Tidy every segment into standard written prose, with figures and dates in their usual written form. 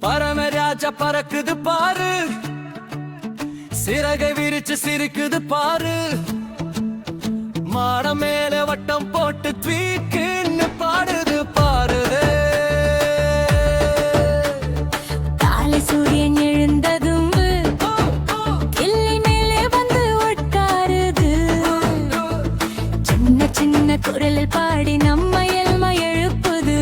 பரமராஜா பறக்குது பாரு, சிறகை விரிச்சு சிரிக்குது பாரு, மாட மேல வட்டம் போட்டு தூக்கின்னு பாடுது பாரு. காலை சூரியன் எழுந்ததும் கிள்ளி மேலே வந்து உட்காருது, சின்ன சின்ன குரலில் பாடி நம்ம எல்மை எழுப்புது.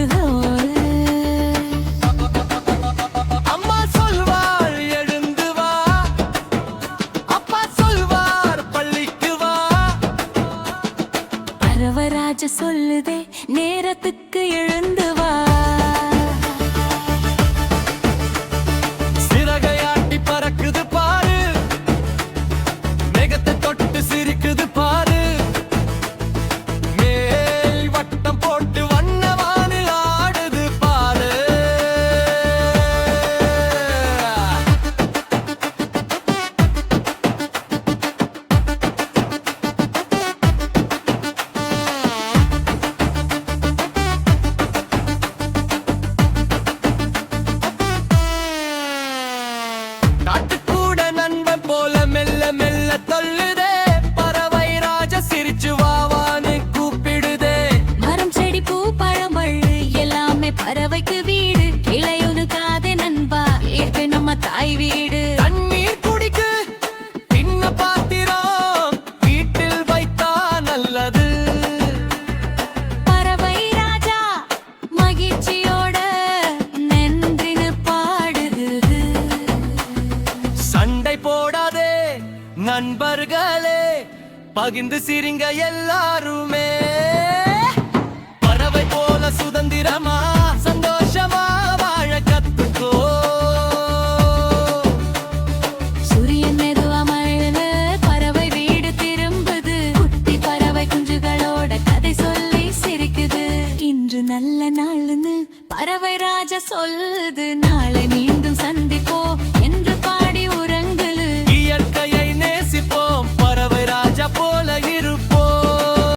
அம்மா சொல்வாள் எழுந்து வா, அப்பா சொல்வார் பள்ளிக்கு வா. பரவராஜ சொல்லுதே நேரத்துக்கு எழுந்து வா. சிறகையாட்டி பறக்குது பாரு, மேகத்தை தொட்டு சிரிக்குது பாரு, மேல் வட்டம் போட்டு வண்ணவானில் ஆடுது பாரு. காட்டுக்கூட நண்பன் போல மெல்ல மெல்ல தள்ளுதே, பறவை ராஜா சிரிச்சு வாவான்னு கூப்பிடுதே. மரம் செடி பூ பழம் வள்ளு எல்லாமே பறவைக்கு வீடு, இளையுனு காதே நண்பா ஏற்று நம்ம தாய் வீடு. தண்ணீர் குடிக்கு பின்ன பாத்திரம் வீட்டில் வைத்தா நல்லது. பறவை ராஜா மகிழ்ச்சியோட நன்றின்னு பாடுது. சண்டை போடாதே நண்பர்களே, பகிர்ந்து சிரிங்க எல்லாருமே. பறவை போல சுதந்திரமா சந்தோஷமா வாழ கத்துக்கோ. சூரியன் மெதுவா மழையில பறவை வீடு திரும்புது, குட்டி பறவை குஞ்சுகளோட கதை சொல்லி சிரிக்குது. இன்று நல்ல நாள்னு பறவை ராஜா சொல்லுது.